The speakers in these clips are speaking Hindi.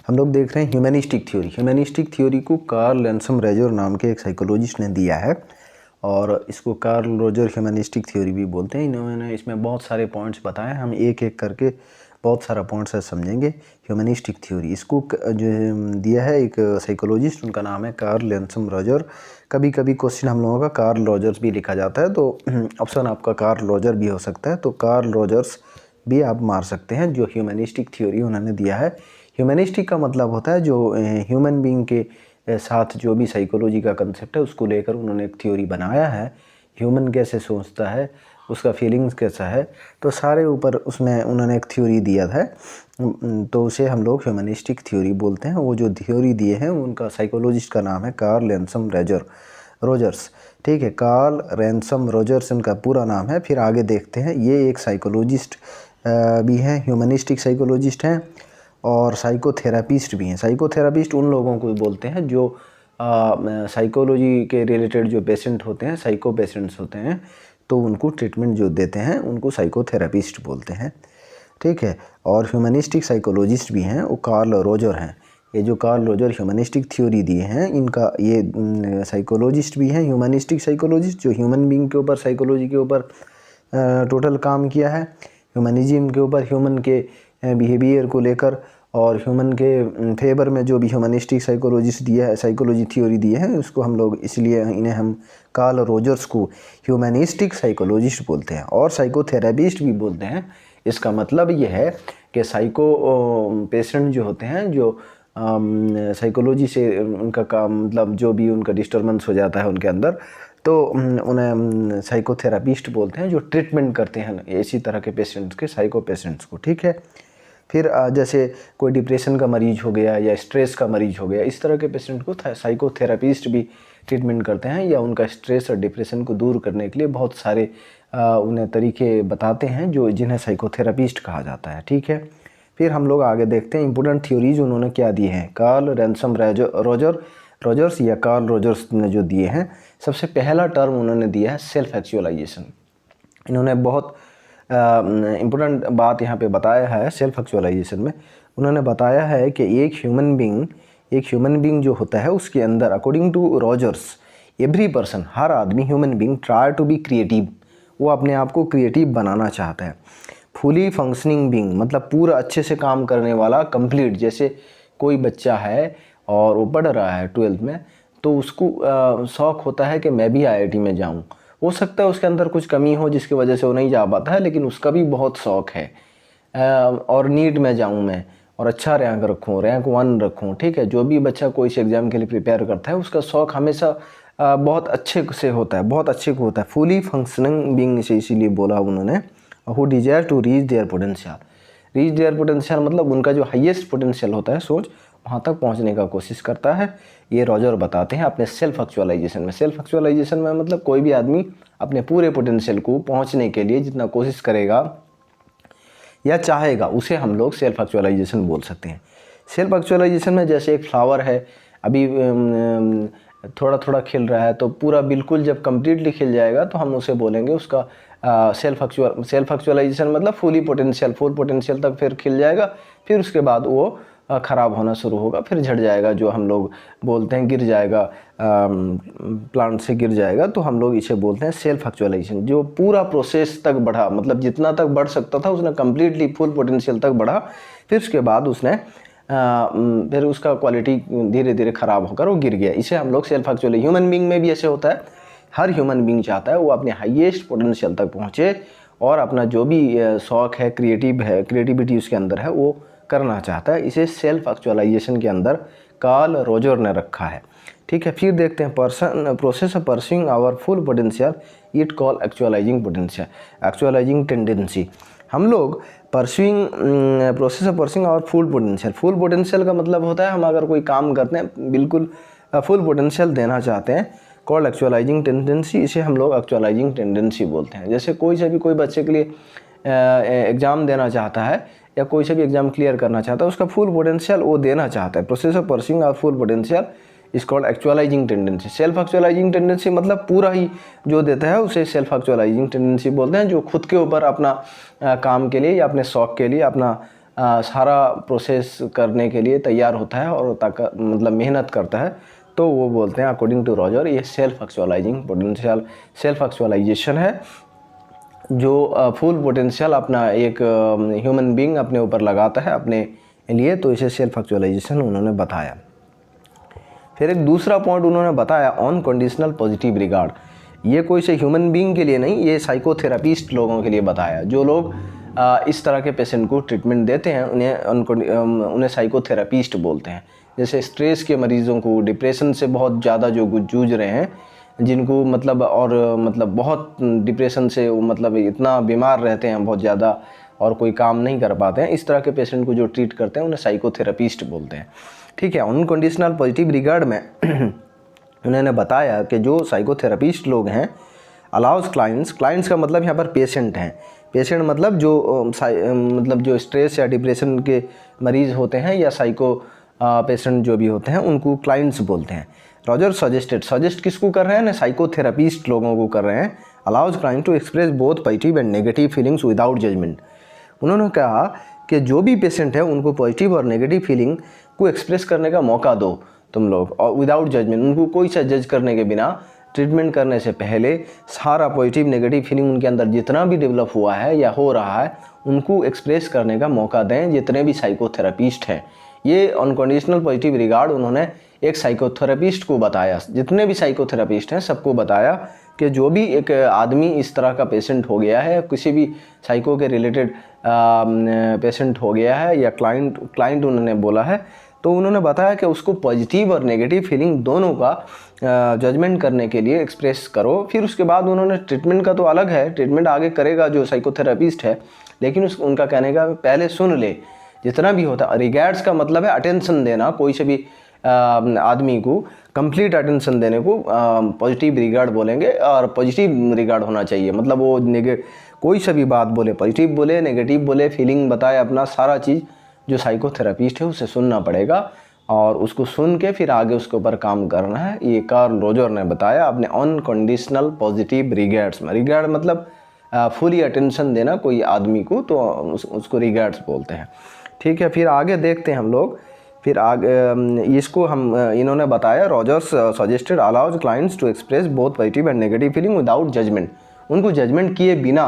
हम लोग देख रहे हैं ह्यूमनिस्टिक थ्योरी। ह्यूमनिस्टिक थ्योरी को कार्ल रैनसम रेजर नाम के एक साइकोलॉजिस्ट ने दिया है और इसको कार्ल रोजर ह्यूमनिस्टिक थ्योरी भी बोलते हैं। इन्होंने इसमें बहुत सारे पॉइंट्स बताए, हम एक एक करके बहुत सारा पॉइंट्स समझेंगे। ह्यूमनिस्टिक थ्योरी इसको जो दिया है एक साइकोलॉजिस्ट, उनका नाम है कार्ल रैनसम रोजर। कभी कभी क्वेश्चन हम लोगों का कार्ल रोजर्स भी लिखा जाता है, तो ऑप्शन आपका कार्ल रोजर भी हो सकता है, तो कार्ल रोजर्स भी आप मार सकते हैं। जो ह्यूमनिस्टिक थ्योरी उन्होंने दिया है, ह्यूमनिस्टिक का मतलब होता है जो ह्यूमन बीइंग के साथ जो भी साइकोलॉजी का कंसेप्ट है उसको लेकर उन्होंने एक थ्योरी बनाया है। ह्यूमन कैसे सोचता है, उसका फीलिंग्स कैसा है, तो सारे ऊपर उसमें उन्होंने एक थ्योरी दिया है, तो उसे हम लोग ह्यूमनिस्टिक थ्योरी बोलते हैं। वो जो थ्योरी दिए हैं उनका साइकोलॉजिस्ट का नाम है कार्ल रैनसम रोजर्स। ठीक है, कार्ल रैनसम रोजर्स उनका पूरा नाम है। फिर आगे देखते हैं, ये एक साइकोलॉजिस्ट भी हैं, ह्यूमनिस्टिक साइकोलॉजिस्ट हैं और साइकोथेरापिस्ट भी हैं। साइकोथेरापिस्ट उन लोगों को बोलते हैं जो साइकोलॉजी के रिलेटेड जो पेशेंट होते हैं, साइको पेशेंट्स होते हैं, तो उनको ट्रीटमेंट जो देते हैं उनको साइकोथेरापिस्ट बोलते हैं। ठीक है, और ह्यूमनिस्टिक साइकोलॉजिस्ट भी हैं, वो कार्ल रोजर हैं। ये जो कार्ल रोजर ह्यूमनिस्टिक थ्योरी दिए हैं, इनका ये साइकोलॉजिस्ट भी हैं, ह्यूमनिस्टिक साइकोलॉजिस्ट, जो ह्यूमन बीइंग के ऊपर, साइकोलॉजी के ऊपर टोटल काम किया है, ह्यूमनिज्म के ऊपर, ह्यूमन के बिहेवियर को लेकर और ह्यूमन के फेवर में जो भी ह्यूमनिस्टिक साइकोलॉजिस्ट दिया है, साइकोलॉजी थ्योरी दिए हैं, उसको हम लोग इसलिए इन्हें हम कार्ल रोजर्स को ह्यूमनिस्टिक साइकोलॉजिस्ट बोलते हैं और साइकोथेरापिस्ट भी बोलते हैं। इसका मतलब ये है कि साइको पेशेंट जो होते हैं, जो साइकोलॉजी से उनका काम मतलब जो भी उनका डिस्टर्बेंस हो जाता है उनके अंदर, तो उन्हें साइकोथेरापिस्ट बोलते हैं, जो ट्रीटमेंट करते हैं इसी तरह के पेशेंट्स के, साइको पेशेंट्स को। ठीक है, फिर जैसे कोई डिप्रेशन का मरीज हो गया या स्ट्रेस का मरीज हो गया, इस तरह के पेशेंट को साइकोथेरापिस्ट भी ट्रीटमेंट करते हैं, या उनका स्ट्रेस और डिप्रेशन को दूर करने के लिए बहुत सारे उन्हें तरीके बताते हैं, जो जिन्हें साइकोथेरापिस्ट कहा जाता है। ठीक है, फिर हम लोग आगे देखते हैं इंपॉर्टेंट थ्योरीज उन्होंने क्या दिए हैं। कार्ल रैनसम रोजर्स या कार्ल रोजर्स ने जो दिए हैं, सबसे पहला टर्म उन्होंने दिया है सेल्फ एक्चुअलाइजेशन। इन्होंने बहुत इम्पोर्टेंट बात यहाँ पे बताया है। सेल्फ एक्चुअलाइजेशन में उन्होंने बताया है कि एक ह्यूमन बीइंग जो होता है उसके अंदर, according to Rogers, every person, हर आदमी, human being try to be creative, वो अपने आप को क्रिएटिव बनाना चाहता है। फुली फंक्शनिंग बीइंग मतलब पूरा अच्छे से काम करने वाला, कंप्लीट। जैसे कोई बच्चा है और वो पढ़ रहा है 12th में, तो उसको शौक़ होता है कि मैं भी IIT में जाऊँ। हो सकता है उसके अंदर कुछ कमी हो जिसकी वजह से वो नहीं जा पाता है, लेकिन उसका भी बहुत शौक़ है और नीट में जाऊँ मैं और अच्छा रैंक रखूँ, रैंक 1 रखूँ। ठीक है, जो भी बच्चा कोई से एग्ज़ाम के लिए प्रिपेयर करता है, उसका शौक़ हमेशा बहुत अच्छे से होता है, बहुत अच्छे को होता है। फुली फंक्शनिंग बीइंग से इसीलिए बोला उन्होंने। Who desire to reach their potential मतलब उनका जो हाईएस्ट पोटेंशियल होता है, सोच, वहाँ तक पहुँचने का कोशिश करता है। ये रोजर बताते हैं अपने सेल्फ एक्चुअलाइजेशन में। सेल्फ एक्चुअलाइजेशन में मतलब कोई भी आदमी अपने पूरे पोटेंशियल को पहुँचने के लिए जितना कोशिश करेगा या चाहेगा, उसे हम लोग सेल्फ एक्चुअलाइजेशन बोल सकते हैं। सेल्फ एक्चुअलाइजेशन में जैसे एक फ्लावर है, अभी थोड़ा थोड़ा खिल रहा है, तो पूरा बिल्कुल जब कम्प्लीटली खिल जाएगा तो हम उसे बोलेंगे उसका सेल्फ एक्चुअलाइजेशन मतलब फुल पोटेंशियल तक फिर खिल जाएगा, फिर उसके बाद वो ख़राब होना शुरू होगा, फिर झड़ जाएगा, जो हम लोग बोलते हैं गिर जाएगा, प्लांट से गिर जाएगा, तो हम लोग इसे बोलते हैं सेल्फ एक्चुअलाइजेशन। जो पूरा प्रोसेस तक बढ़ा, मतलब जितना तक बढ़ सकता था उसने कम्प्लीटली फुल पोटेंशियल तक बढ़ा, फिर उसके बाद उसने फिर उसका क्वालिटी धीरे धीरे ख़राब होकर वो गिर गया, इसे हम लोग सेल्फ एक्चुअली। ह्यूमन बीइंग में भी ऐसे होता है, हर ह्यूमन बीइंग चाहता है वो अपने हाईएस्ट पोटेंशियल तक पहुँचे और अपना जो भी शौक़ है, क्रिएटिविटी उसके अंदर है, वो करना चाहता है। इसे सेल्फ एक्चुअलाइजेशन के अंदर कार्ल रोजर ने रखा है। ठीक है, फिर देखते हैं process of pursuing our full potential, it call actualizing tendency. हम लोग process of pursuing our full potential का मतलब होता है हम अगर कोई काम करते हैं बिल्कुल फुल पोटेंशियल देना चाहते हैं, कॉल्ड एक्चुअलाइजिंग टेंडेंसी, इसे हम लोग एक्चुअलाइजिंग टेंडेंसी बोलते हैं। जैसे कोई बच्चे के लिए एग्ज़ाम देना चाहता है या कोई से भी एग्ज़ाम क्लियर करना चाहता है, उसका फुल पोटेंशियल वो देना चाहता है। Process of pursuing our full potential is called actualizing tendency. Self actualizing tendency मतलब पूरा ही जो देता है उसे सेल्फ एक्चुअलाइजिंग टेंडेंसी बोलते हैं, जो खुद के ऊपर अपना काम के लिए या अपने शौक़ के लिए, अपना सारा प्रोसेस करने के लिए तैयार होता है और मतलब मेहनत करता है, तो वो बोलते हैं अकॉर्डिंग टू रॉजर ये सेल्फ एक्चुअलाइजिंग पोटेंशियल, सेल्फ एक्चुअलाइजेशन है, जो फुल पोटेंशियल अपना एक ह्यूमन बीइंग अपने ऊपर लगाता है अपने लिए, तो इसे सेल्फ एक्चुअलाइजेशन उन्होंने बताया। फिर एक दूसरा पॉइंट उन्होंने बताया ऑन कंडीशनल पॉजिटिव रिगार्ड। ये कोई से ह्यूमन बीइंग के लिए नहीं, ये साइकोथेरापिस्ट लोगों के लिए बताया। जो लोग इस तरह के पेशेंट को ट्रीटमेंट देते हैं उन्हें साइकोथेरापिस्ट बोलते हैं। जैसे स्ट्रेस के मरीज़ों को, डिप्रेशन से बहुत ज़्यादा जो जूझ रहे हैं, जिनको मतलब बहुत डिप्रेशन से मतलब इतना बीमार रहते हैं बहुत ज़्यादा और कोई काम नहीं कर पाते हैं, इस तरह के पेशेंट को जो ट्रीट करते हैं उन्हें साइकोथेरापिस्ट बोलते हैं। ठीक है, अनकंडीशनल पॉजिटिव रिगार्ड में उन्होंने बताया कि जो साइकोथेरापिस्ट लोग हैं अलाउज क्लाइंट्स का मतलब यहाँ पर पेशेंट हैं। पेशेंट मतलब जो स्ट्रेस या डिप्रेशन के मरीज़ होते हैं या साइको पेशेंट जो भी होते हैं उनको क्लाइंट्स बोलते हैं। रॉजर सजेस्ट किसको कर रहे हैं ना, साइकोथेरापिस्ट लोगों को कर रहे हैं। Allows client to express both positive and negative feelings without judgement. उन्होंने कहा कि जो भी पेशेंट है उनको पॉजिटिव और नेगेटिव फीलिंग को एक्सप्रेस करने का मौका दो तुम लोग, और विदाउट जजमेंट, उनको कोई सा जज करने के बिना ट्रीटमेंट करने से पहले सारा पॉजिटिव नेगेटिव फीलिंग उनके अंदर जितना भी डेवलप हुआ है या हो रहा है उनको एक्सप्रेस करने का मौका दें जितने भी साइकोथेरापिस्ट हैं। ये अनकंडीशनल पॉजिटिव रिगार्ड उन्होंने एक साइकोथेरापिस्ट को बताया, जितने भी साइकोथेरापिस्ट हैं सबको बताया कि जो भी एक आदमी इस तरह का पेशेंट हो गया है, किसी भी साइको के रिलेटेड पेशेंट हो गया है या क्लाइंट उन्होंने बोला है, तो उन्होंने बताया कि उसको पॉजिटिव और नेगेटिव फीलिंग दोनों का जजमेंट करने के लिए एक्सप्रेस करो। फिर उसके बाद उन्होंने ट्रीटमेंट का तो अलग है, ट्रीटमेंट आगे करेगा जो साइकोथेरापिस्ट है, लेकिन उनका कहने का पहले सुन ले जितना भी होता है। रिगार्ड्स का मतलब है अटेंशन देना, कोई से भी आदमी को कंप्लीट अटेंशन देने को पॉजिटिव रिगार्ड बोलेंगे, और पॉजिटिव रिगार्ड होना चाहिए। मतलब वो कोई सा भी बात बोले, पॉजिटिव बोले नेगेटिव बोले, फीलिंग बताए, अपना सारा चीज़ जो साइकोथेरापिस्ट है उसे सुनना पड़ेगा और उसको सुन के फिर आगे उसके ऊपर काम करना है। ये कार्ल रोजर ने बताया अपने अनकंडीशनल पॉजिटिव रिगार्ड्स में। रिगार्ड मतलब फुली अटेंशन देना कोई आदमी को, तो उसको रिगार्ड्स बोलते हैं। ठीक है, फिर आगे देखते हैं हम लोग। फिर आगे इसको इन्होंने बताया Rogers suggested allows clients to express both positive and negative feeling without judgement. उनको जजमेंट किए बिना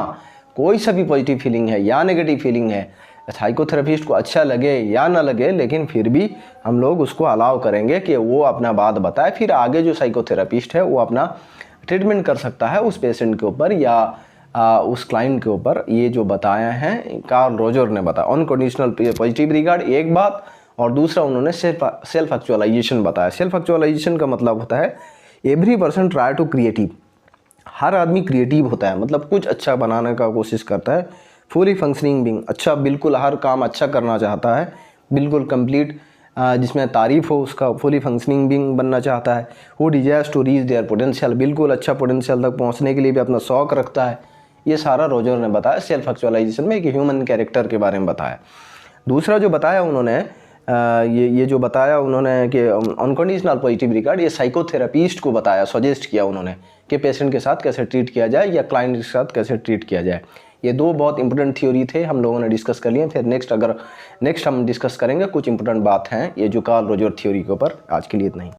कोई सा भी पॉजिटिव फीलिंग है या नेगेटिव फीलिंग है, साइकोथेरेपिस्ट को अच्छा लगे या ना लगे, लेकिन फिर भी हम लोग उसको अलाउ करेंगे कि वो अपना बात बताए। फिर आगे जो साइकोथेरेपिस्ट है वो अपना ट्रीटमेंट कर सकता है उस पेशेंट के ऊपर या उस क्लाइंट के ऊपर। ये जो बताया है कार्ल रोजर ने बताया अनकंडीशनल पॉजिटिव रिगार्ड एक बात, और दूसरा उन्होंने सेल्फ एक्चुअलाइजेशन बताया। सेल्फ एक्चुअलाइजेशन का मतलब होता है every person try to creative. हर आदमी क्रिएटिव होता है, मतलब कुछ अच्छा बनाने का कोशिश करता है। फुली फंक्शनिंग बीइंग, अच्छा बिल्कुल हर काम अच्छा करना चाहता है, बिल्कुल कंप्लीट जिसमें तारीफ हो उसका फुली फंक्शनिंग बीइंग बनना चाहता है। वो desires to reach their potential, बिल्कुल अच्छा पोटेंशियल तक पहुंचने के लिए भी अपना शौक रखता है। ये सारा रोजर ने बताया सेल्फ एक्चुअलाइजेशन में, एक ह्यूमन कैरेक्टर के बारे में बताया। दूसरा जो बताया उन्होंने ये जो बताया उन्होंने कि अनकंडीशनल पॉजिटिव रिगार्ड, ये साइकोथेरापिस्ट को बताया, सजेस्ट किया उन्होंने कि पेशेंट के साथ कैसे ट्रीट किया जाए या क्लाइंट के साथ कैसे ट्रीट किया जाए। ये दो बहुत इंपॉर्टेंट थ्योरी थे, हम लोगों ने डिस्कस कर लिए। फिर नेक्स्ट हम डिस्कस करेंगे कुछ इंपॉर्टेंट बात हैं ये जो कार्ल रोजर थ्योरी के ऊपर। आज के लिए इतना ही।